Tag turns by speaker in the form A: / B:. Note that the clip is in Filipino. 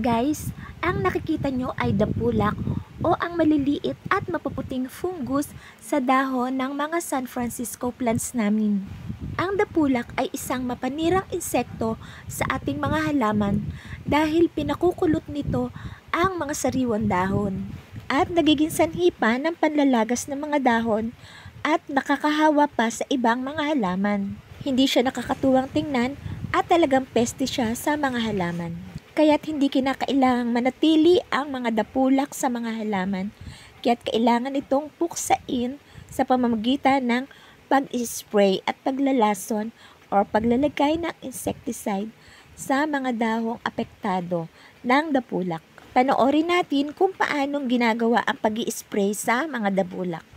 A: Guys, ang nakikita nyo ay dapulak o ang maliliit at mapuputing fungus sa dahon ng mga San Francisco plants namin. Ang dapulak ay isang mapanirang insekto sa ating mga halaman dahil pinakukulot nito ang mga sariwang dahon at nagiging sanhi pa ng panlalagas ng mga dahon at nakakahawa pa sa ibang mga halaman. Hindi siya nakakatuwang tingnan at talagang peste siya sa mga halaman. Kaya't hindi kinakailangang manatili ang mga dapulak sa mga halaman. Kaya't kailangan itong puksain sa pamamagitan ng pag-spray at paglalason o paglalagay ng insecticide sa mga dahong apektado ng dapulak. Panoorin natin kung paanong ginagawa ang pag-i-spray sa mga dapulak.